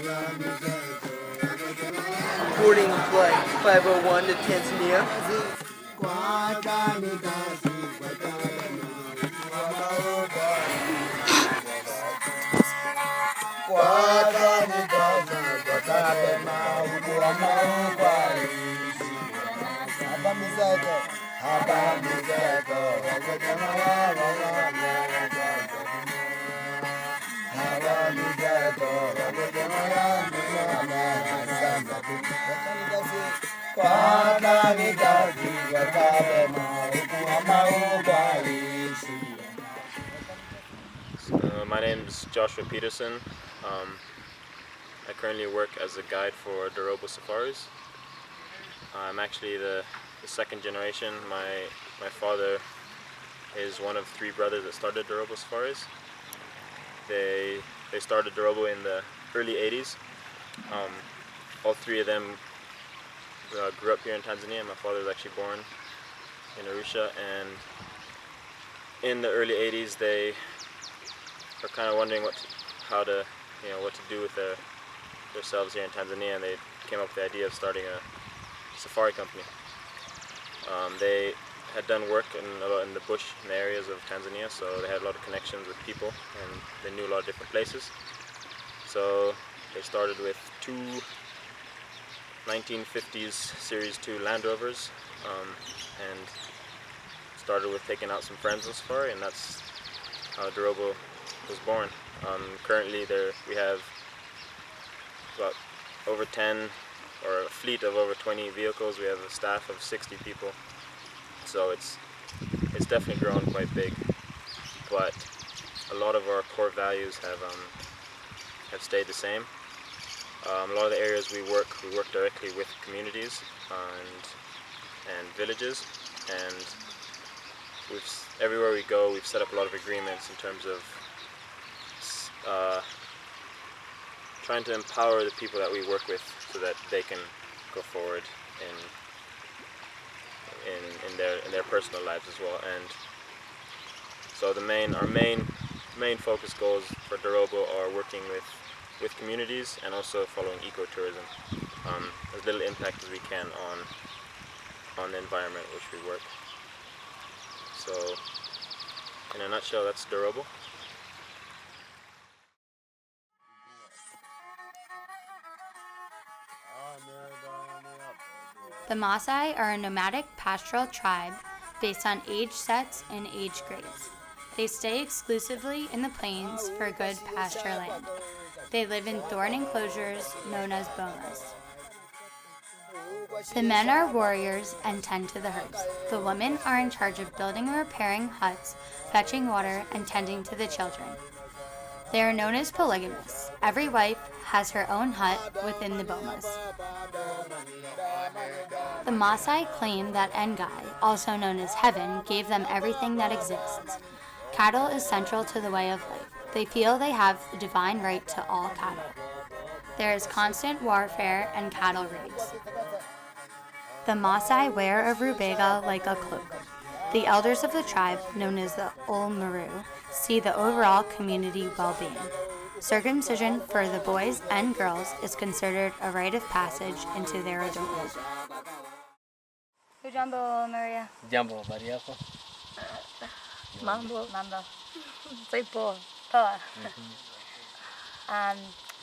Boarding flight 501 to Tanzania. My name is Joshua Peterson. I currently work as a guide for Dorobo Safaris. I'm actually the second generation. My father is one of three brothers that started Dorobo Safaris. They started Dorobo in the early 80s. All three of them grew up here in Tanzania. My father was actually born in Arusha, and in the early 80s they were kind of wondering what to do with themselves here in Tanzania, and they came up with the idea of starting a safari company. They had done work in the bush in the areas of Tanzania, so they had a lot of connections with people and they knew a lot of different places. So they started with two 1950s Series 2 Land Rovers, and started with taking out some friends on safari, and that's how Dorobo was born. Currently we have about over 10, or a fleet of over 20 vehicles. We have a staff of 60 people, so it's definitely grown quite big, but a lot of our core values have stayed the same. A lot of the areas we work directly with communities and villages, and everywhere we go we've set up a lot of agreements in terms of trying to empower the people that we work with so that they can go forward in their personal lives as well. And so our main focus goals for Dorobo are working with communities and also following ecotourism, as little impact as we can on the environment which we work. So in a nutshell, that's Dorobo. The Maasai are a nomadic pastoral tribe based on age sets and age grades. They stay exclusively in the plains for good pasture land. They live in thorn enclosures known as bomas. The men are warriors and tend to the herds. The women are in charge of building and repairing huts, fetching water, and tending to the children. They are known as polygamists. Every wife has her own hut within the bomas. The Maasai claim that Engai, also known as heaven, gave them everything that exists. Cattle is central to the way of life. They feel they have the divine right to all cattle. There is constant warfare and cattle raids. The Maasai wear a rubega like a cloak. The elders of the tribe, known as the Ulmaru, see the overall community well-being. Circumcision for the boys and girls is considered a rite of passage into their adulthood. Jambo, Maria. Jambo, Maria. Mambo. Soy Poa.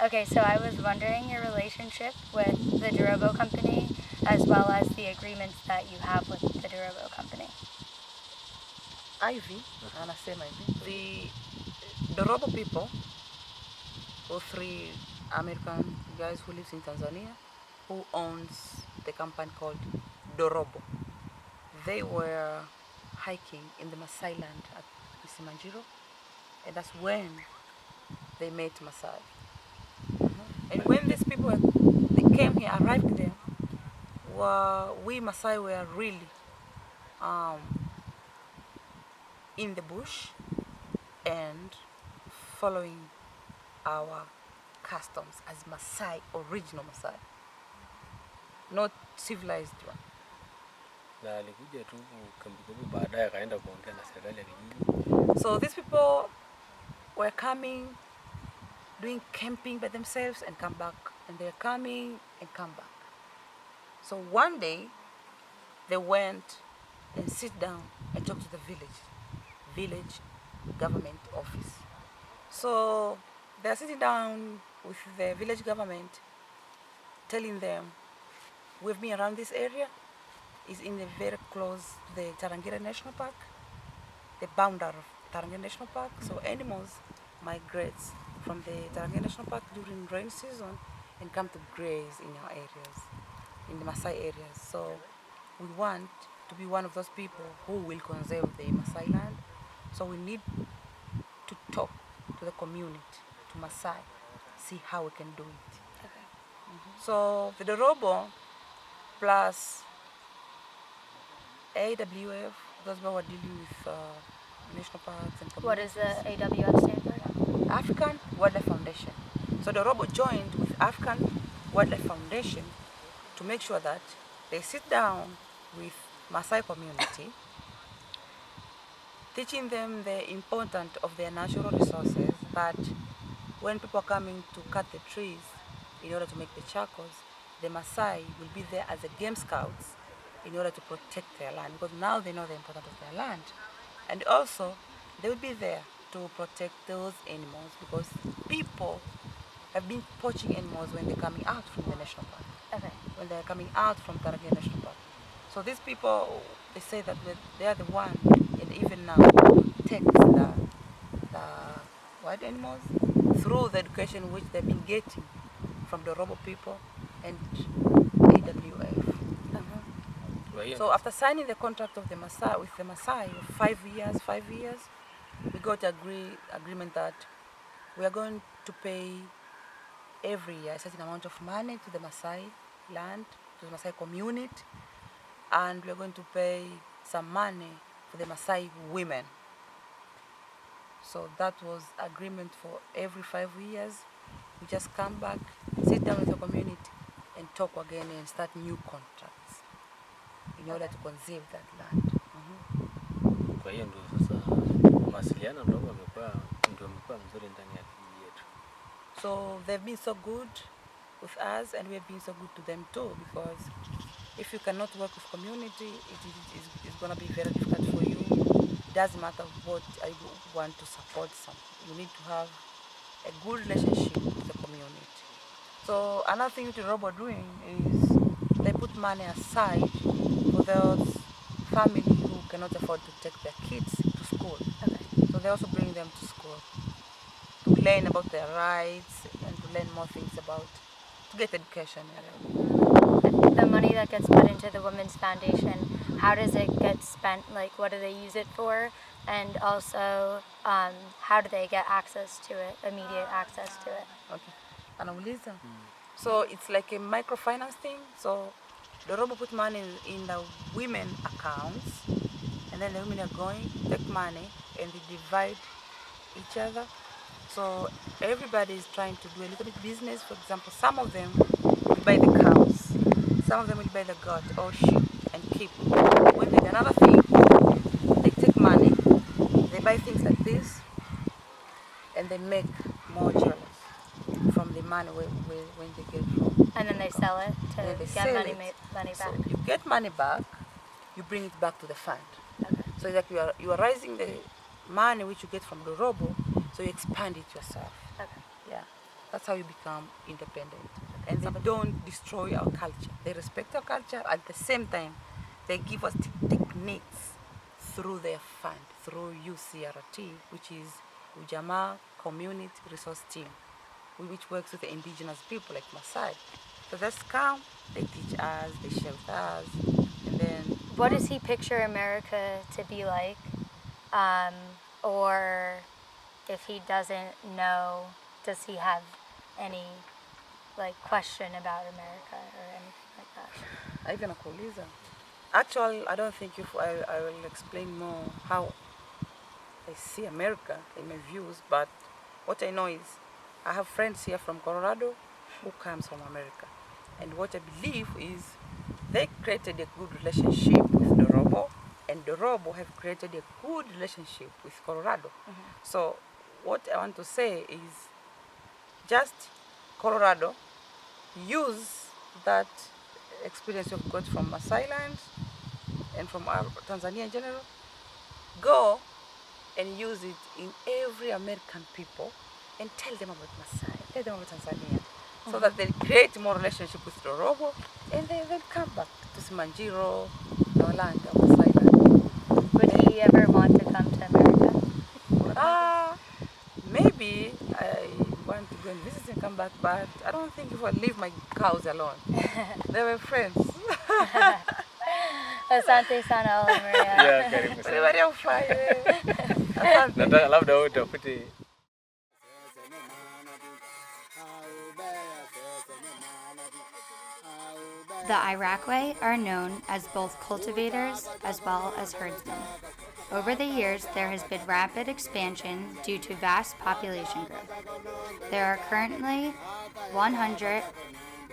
Okay, so I was wondering your relationship with the Dorobo company as well as the agreements that you have with the Dorobo company. Ivy, anasema hivi, the Dorobo people, or three American guys who lives in Tanzania, who owns the company called Dorobo. They were hiking in the Maasai land at Kisimanjiro, and that's when they met Maasai. And when these people they came here, arrived there, we Maasai were really in the bush and following our customs as Maasai, original Maasai, not civilized one. So these people were coming doing camping by themselves and come back. And they're coming and come back. So one day, they went and sit down and talk to the village government office. So they're sitting down with the village government, telling them, we've been around this area. It's in the very close to the Tarangire National Park, the boundary of Tarangire National Park. So animals migrate from the Tarangire National Park during rain season and come to graze in our areas, in the Maasai areas. So we want to be one of those people who will conserve the Maasai land. So we need to talk to the community, to Maasai, see how we can do it. Okay. So the Dorobo plus AWF, those who are dealing with national parks and communities. What does the AWF stand for? African Wildlife Foundation. So Dorobo joined with African Wildlife Foundation to make sure that they sit down with Maasai community, teaching them the importance of their natural resources, that when people are coming to cut the trees in order to make the charcoals, the Maasai will be there as a game scouts in order to protect their land, because now they know the importance of their land. And also, they will be there to protect those animals, because people have been poaching animals when they're coming out from the national park. Okay. When they're coming out from Tarangire National Park. So these people, they say that they are the one, and even now, takes the wild animals through the education which they've been getting from the Dorobo people and AWF. So after signing the contract of the Maasai with the Maasai of 5 years, we got agreement that we are going to pay every year a certain amount of money to the Maasai land, to the Maasai community, and we are going to pay some money for the Maasai women. So that was agreement for every 5 years. We just come back, sit down with the community, and talk again and start new contracts in order to conserve that land. Kwa hiyo ndio sasa mawasiliano ndio yamekuwa mzuri ndani ya kijiji yetu. So they've been so good with us, and we've been so good to them too, because if you cannot work with community, it's going to be very difficult for you. It doesn't matter what I want to support something. You need to have a good relationship with the community. So another thing the Dorobo doing is they put money aside for those families who cannot afford to take their kids to school. Okay. So they also bring them to school to learn about their rights and to learn more things about, to get education. The money that gets put into the Women's Foundation, how does it get spent? Like, what do they use it for? And also, how do they get access to it, immediate access to it? Okay. Anauliza. So it's like a microfinance thing. So the Dorobo put money in the women accounts, and then the women are going, take money, and they divide each other. So everybody is trying to do a little bit business. For example, some of them will buy the cows, some of them will buy the goat or sheep and keep. When they do another thing, they take money, they buy things like this, and they make more jewelry from the money when they get from. And then they sell it to get money back. So you get money back, you bring it back to the fund. Okay. So it's like you are raising the money which you get from the Dorobo, so you expand it yourself. Okay. Yeah, that's how you become independent. And they don't destroy our culture. They respect our culture. At the same time, they give us techniques through their fund, through UCRT, which is Ujamaa Community Resource Team, which works with the indigenous people like Maasai. So that's come, they teach us, they share with us, and then... What does he picture America to be like? Or if he doesn't know, does he have any question about America or anything like that? Even nakuuliza. Actually, I don't think I will explain more how I see America in my views, but what I know is I have friends here from Colorado who comes from America. And what I believe is they created a good relationship with Dorobo, and Dorobo have created a good relationship with Colorado. So what I want to say is just Colorado, use that experience you've got from Maasai land and from Tanzania in general, go and use it in every American people and tell them about Maasai, tell them about Tanzania, so that they create more relationship with Dorobo, and they'll come back to Simanjiro, our land, our Maasai land. Would he ever want to come to America? Maybe I want to go and visit and come back, but I don't think if I leave my cows alone. They were friends. Asante Sana, Ola Maria. Yeah, karibu sana. Everybody on fire. Asante. Nataka labda wewe utafute The Iraqw are known as both cultivators as well as herdsmen. Over the years, there has been rapid expansion due to vast population growth. There are currently 100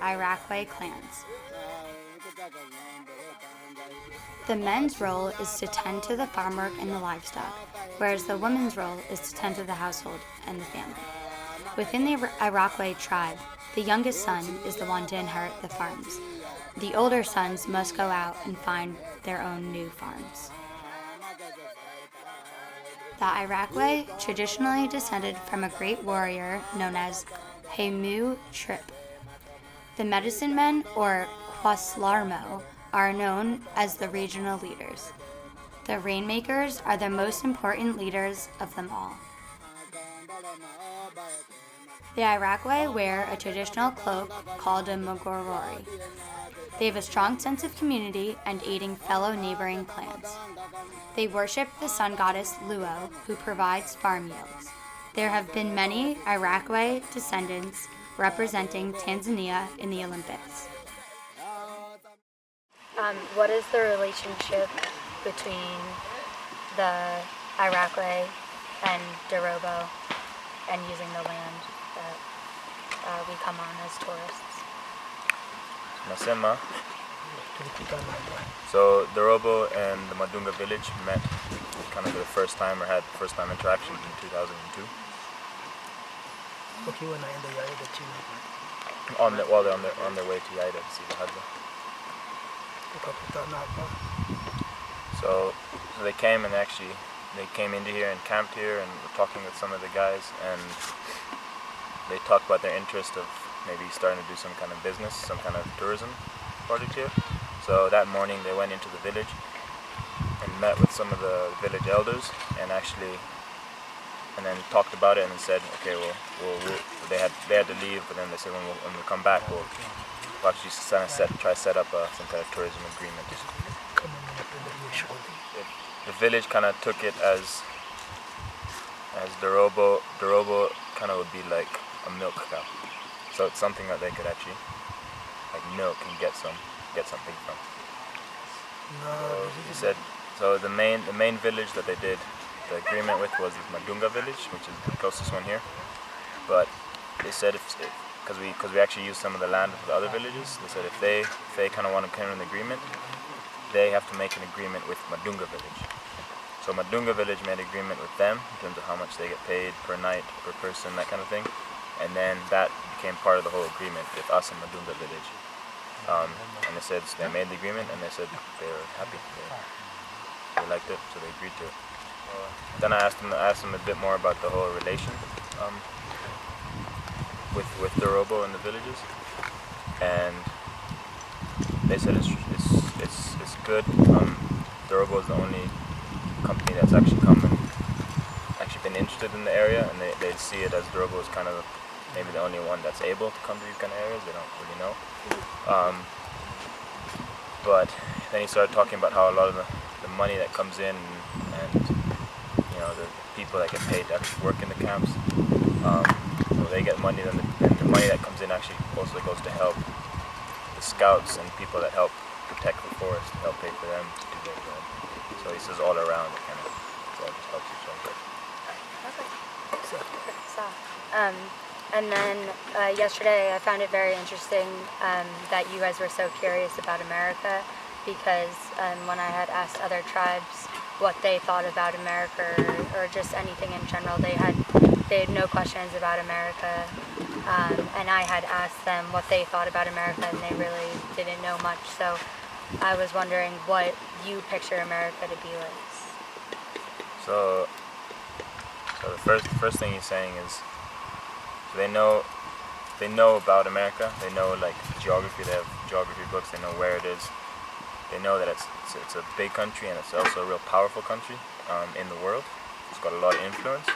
Iraqw clans. The men's role is to tend to the farm work and the livestock, whereas the women's role is to tend to the household and the family. Within the Iraqw tribe, the youngest son is the one to inherit the farms. The older sons must go out and find their own new farms. The Iraqw traditionally descended from a great warrior known as Hemu Trip. The medicine men, or Kwaslarmo, are known as the regional leaders. The rainmakers are the most important leaders of them all. The Iraqw wear a traditional cloak called a mogorori. They have a strong sense of community and aiding fellow neighboring clans. They worship the sun goddess Luo, who provides farm yields. There have been many Iraqw descendants representing Tanzania in the Olympics. What is the relationship between the Iraqw and Dorobo and using the land that we come on as tourists? Nasema. So Dorobo and the Madunga village met kind of for the first time, or had first time interactions in 2002. While they're on their way to Yaida to see the Hadza. So they came and they came into here and camped here and were talking with some of the guys, and they talked about their interest of maybe starting to do some kind of business, some kind of tourism project here. So that morning they went into the village and met with some of the village elders and then talked about it and said, okay, well they had to leave, but then they said when we come back we'll actually try to set up some kind of tourism agreement. The village kind of took it as Dorobo kind of would be like a milk cow. So it's something that they could actually like milk and get something from. So he said, so the main village that they did the agreement with was the Madunga village, which is the closest one here. But they said because we actually used some of the land of the other villages, they said if they kind of want to come in an agreement, they have to make an agreement with Madunga village. So Madunga village made an agreement with them in terms of how much they get paid per night, per person, that kind of thing. And then that became part of the whole agreement with us and Madunga village. And they said they made the agreement, and they said they were happy. They liked it, so they agreed to it. Then I asked them a bit more about the whole relation with Dorobo and the villages, and they said it's good. Dorobo is the only company that's actually come and actually been interested in the area, and they see it as Dorobo is kind of maybe the only one that's able to come to these kind of areas. They don't really know. But then he started talking about how a lot of the money that comes in and the people that get paid to actually work in the camps, so they get money, and the money that comes in actually also goes to help the scouts and people that help protect the forest, help pay for them to do their job. So he says all around it kind of all just helps each other. And then yesterday I found it very interesting that you guys were so curious about America, because when I had asked other tribes what they thought about America or just anything in general, they had they had no questions about America, and I had asked them what they thought about America, and they really didn't know much. So I was wondering what you picture America to be like. So the first thing he's saying is they know about America. They know like geography. They have geography books. They know where it is. They know that it's a big country, and it's also a real powerful country in the world. It's got a lot of influence,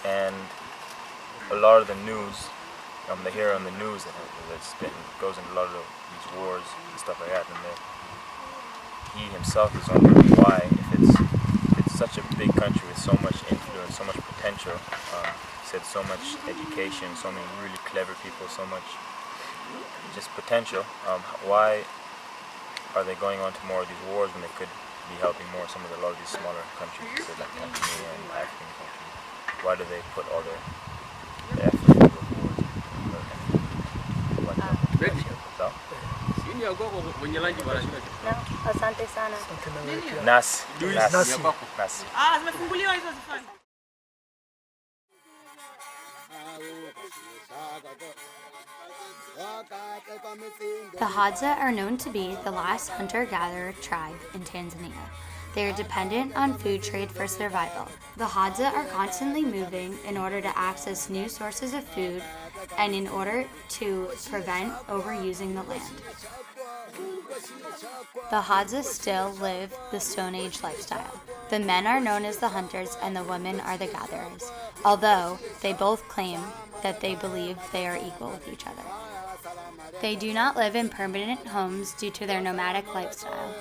and a lot of the news they hear on the news that goes into a lot of these wars and stuff like that. And he himself is wondering why, if it's such a big country with so much influence, so much potential. He said so much education, so many really clever people, so much just potential. Why are they going on to more of these wars when they could be helping more a lot of these smaller countries, so like Tanzania and African countries? Why do they put all their effort into the wars? No, Asante Sana. Nasi. The Hadza are known to be the last hunter-gatherer tribe in Tanzania. They are dependent on food trade for survival. The Hadza are constantly moving in order to access new sources of food and in order to prevent overusing the land. The Hadza still live the Stone Age lifestyle. The men are known as the hunters and the women are the gatherers, although they both claim that they believe they are equal with each other. They do not live in permanent homes due to their nomadic lifestyle.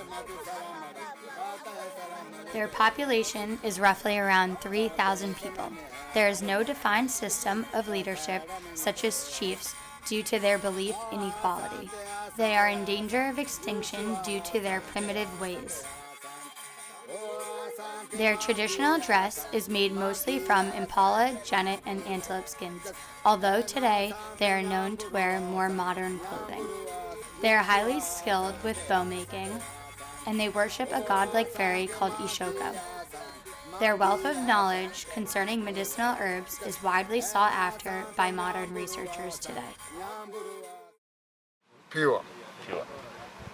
Their population is roughly around 3,000 people. There is no defined system of leadership, such as chiefs, due to their belief in equality. They are in danger of extinction due to their primitive ways. Their traditional dress is made mostly from impala, genet, and antelope skins, although today they are known to wear more modern clothing. They are highly skilled with bow making, and they worship a godlike fairy called Ishoko. Their wealth of knowledge concerning medicinal herbs is widely sought after by modern researchers today. Pure.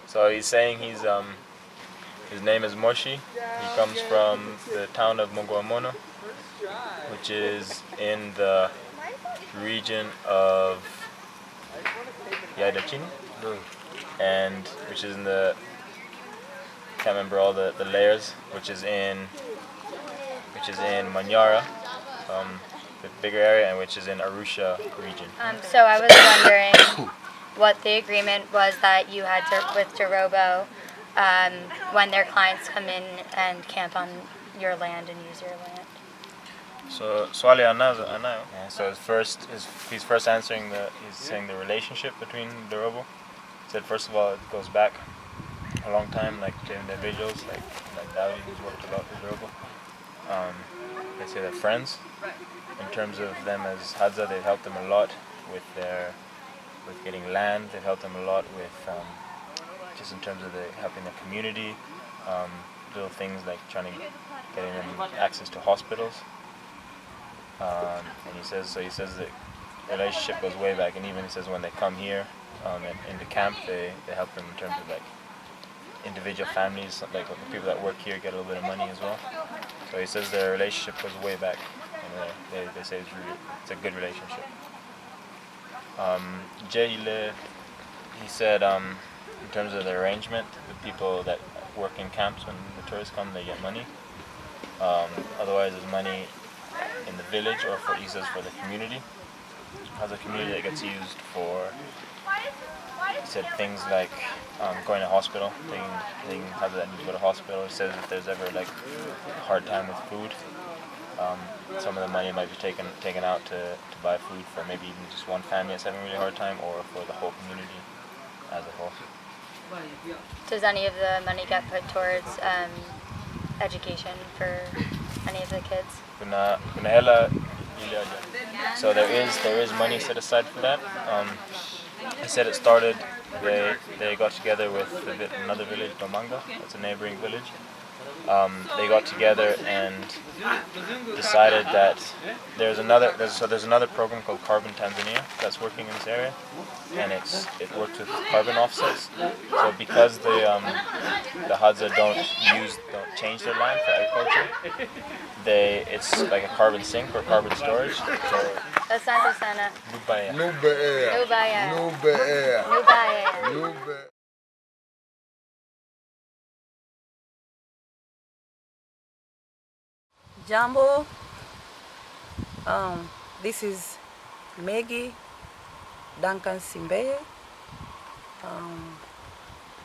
So he's saying his name is Moshi. He comes from the town of Mogoamono, which is in the region of Yadachini, and which is in the, can't remember all the layers, which is in Manyara, the bigger area, and which is in Arusha region. So I was wondering what the agreement was that you had with Dorobo when their clients come in and camp on your land and use your land. So Swali anayo. Yeah, so he's first answering he's saying the relationship between Dorobo. He said first of all it goes back a long time, like to individuals like Dowdy, who's worked a lot with Dorobo. They say they're friends. In terms of them as Hadza, they've helped them a lot with getting land. They've helped them a lot with just in terms of helping the community, little things like getting them access to hospitals. And he says the relationship goes way back, and even he says when they come here into camp, they help them in terms of like individual families, like the people that work here get a little bit of money as well. So he says their relationship goes way back, and they say it's a good relationship. Jehile, he said in terms of the arrangement, the people that work in camps when the tourists come, they get money. Otherwise, there's money in the village, or he says for the community. Has a community that gets used for, he said things like going to hospital, taking Hadza that need to go to hospital. He says if there's ever like a hard time with food, some of the money might be taken out to buy food for maybe even just one family that's having a really hard time, or for the whole community as a whole. Does any of the money get put towards education for any of the kids? So there is money set aside for that. He said it started, they got together with another village, Domanga, that's a neighboring village, they got together and decided that there's another program called Carbon Tanzania that's working in this area, and it works with carbon offsets. So because the Hadza don't change their land for agriculture, it's like a carbon sink or carbon storage. So Asante Sana. Nubaya. Nubaya. Jambo. This is Maggie Duncan Simbeye,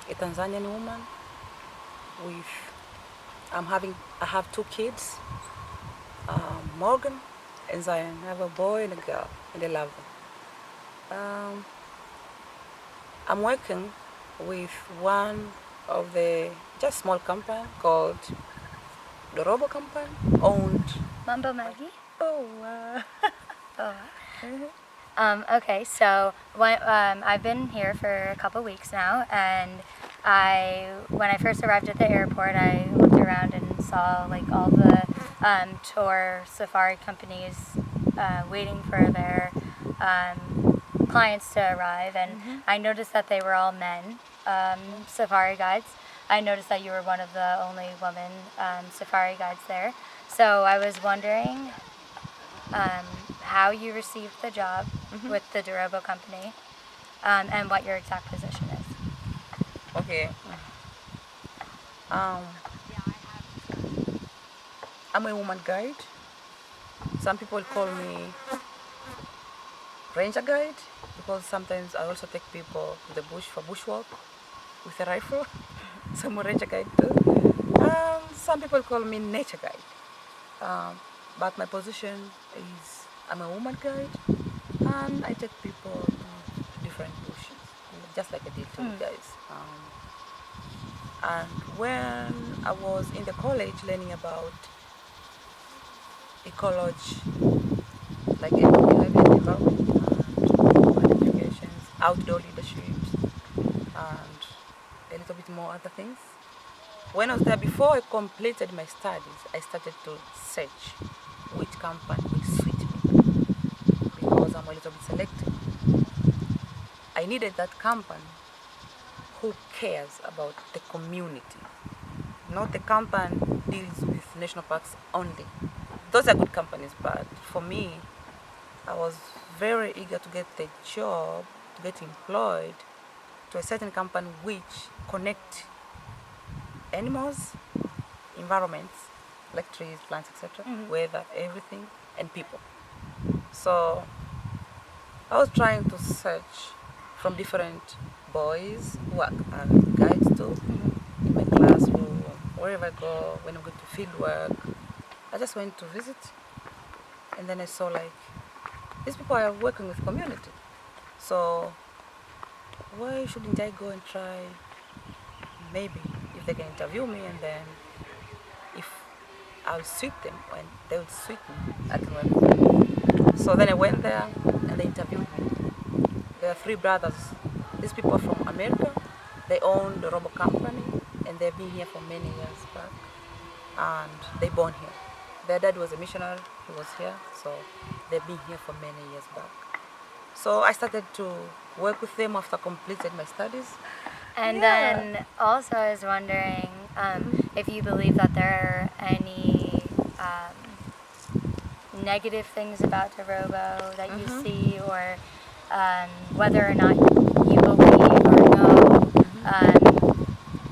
a Tanzanian woman I have 2 kids, Morgan and Zion. I have a boy and a girl, and they love them. I'm working with one of the just small company called Dorobo company, owned. Mambo Maggie. Oh, wow. Okay, so I've been here for a couple weeks now, and when I first arrived at the airport, I looked around and saw like all the tour safari companies waiting for their clients to arrive, and I noticed that they were all men safari guides. I noticed that you were one of the only women safari guides there. So I was wondering how you received the job with the Dorobo company and what your exact position is. Okay. I'm a woman guide. Some people call me ranger guide because sometimes I also take people to the bush for bushwalk with a rifle. So I'm a ranger guide too. Some people call me nature guide. But my position is I'm a woman guide, and I take people to different bushes, just like I did to you guys. And when I was in the college learning about ecology, like environment and qualifications, outdoor leaderships, and a little bit more other things. When I was there, before I completed my studies, I started to search which company would suit me because I'm a little bit selective. I needed that company who cares about the community, not the company deals with national parks only. Those are good companies, but for me, I was very eager to get the job, to get employed to a certain company which connect animals, environments, like trees, plants, etc., weather, everything, and people. So I was trying to search from different boys who are guides too, in my classroom, wherever I go, when I'm going to field work. I just went to visit, and then I saw like, these people are working with community. So why shouldn't I go and try, maybe, if they can interview me, and then if I'll suit them, and they will suit me, I can work with them. So then I went there, and they interviewed me. There are 3 brothers. These people are from America. They own the Dorobo company, and they've been here for many years back, and they born here. Their dad was a missionary, he was here, so they've been here for many years back. So I started to work with them after I completed my studies. And then also I was wondering if you believe that there are any negative things about Dorobo that you see, or whether or not you believe or know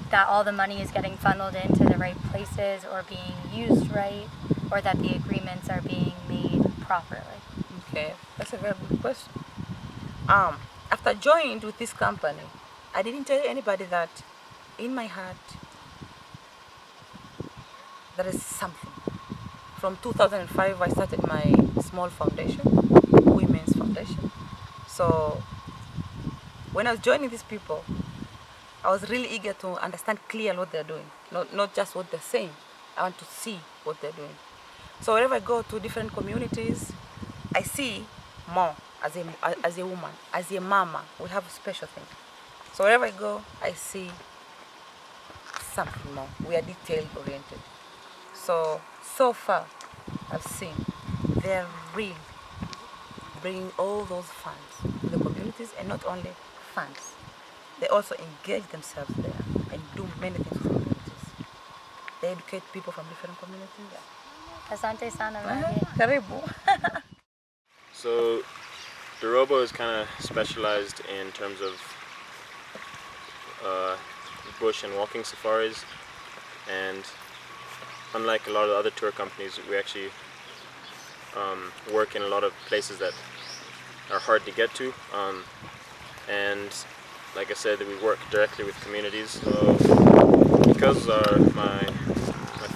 that all the money is getting funneled into the right places or being used right, or that the agreements are being made properly. Okay, that's a very good question. After I joined with this company, I didn't tell anybody that in my heart there is something. From 2005, I started my small foundation, women's foundation. So when I was joining these people, I was really eager to understand clearly what they're doing, not just what they're saying. I want to see what they're doing. So wherever I go to different communities, I see more as a woman, as a mama. We have a special thing. So wherever I go, I see something more. We are detail oriented. So far, I've seen they're really bringing all those funds to the communities, and not only funds, they also engage themselves there and do many things for communities. They educate people from different communities. Asante Sana, Maria. Karibu. So Dorobo is kind of specialized in terms of bush and walking safaris, and unlike a lot of the other tour companies, we actually work in a lot of places that are hard to get to, and like I said, we work directly with communities. So because my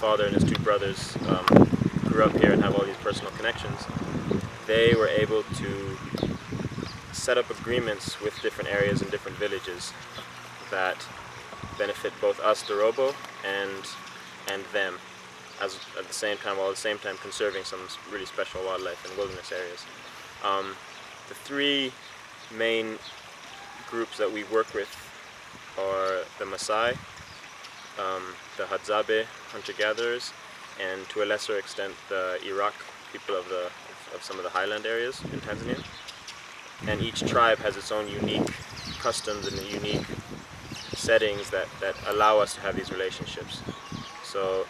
father and his two brothers grew up here and have all these personal connections, they were able to set up agreements with different areas and different villages that benefit both us, Dorobo, and them, as at the same time, while at the same time conserving some really special wildlife and wilderness areas. The three main groups that we work with are the Maasai, the Hadza hunter-gatherers, and to a lesser extent the Iraqw people of some of the highland areas in Tanzania. And each tribe has its own unique customs and unique settings that allow us to have these relationships. So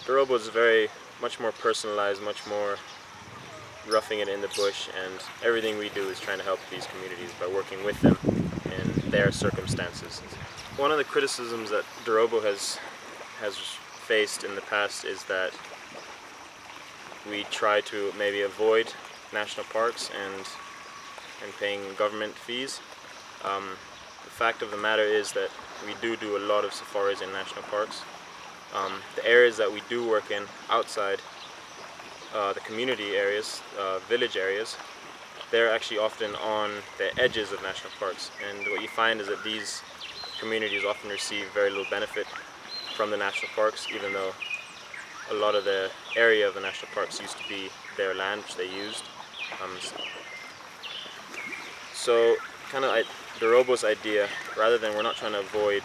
Dorobo is much more personalized, much more roughing it in the bush, and everything we do is trying to help these communities by working with them in their circumstances. One of the criticisms that Dorobo has faced in the past is that we try to maybe avoid national parks and paying government fees. The fact of the matter is that we do a lot of safaris in national parks. The areas that we do work in outside the community areas, village areas, they're actually often on the edges of national parks, and what you find is that these communities often receive very little benefit from the national parks, even though a lot of the area of the national parks used to be their land, which they used. So kind of Dorobo's idea, rather than we're not trying to avoid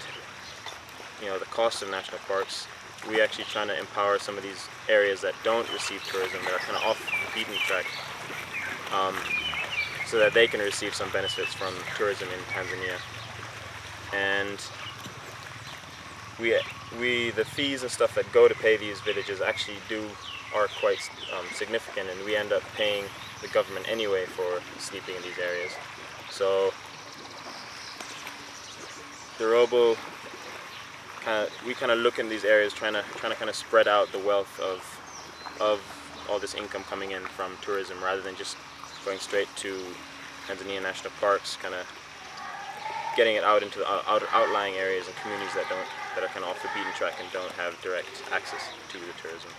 the cost of national parks, we actually trying to empower some of these areas that don't receive tourism, that are kind of off the beaten track, so that they can receive some benefits from tourism in Tanzania. And the fees and stuff that go to pay these villages actually are quite significant, and we end up paying the government anyway for sleeping in these areas. So Dorobo, we kind of look in these areas trying to kind of spread out the wealth of all this income coming in from tourism, rather than just going straight to Tanzania national parks, kind of getting it out into the outlying areas and communities that are kind of off the beaten track and don't have direct access to the tourism.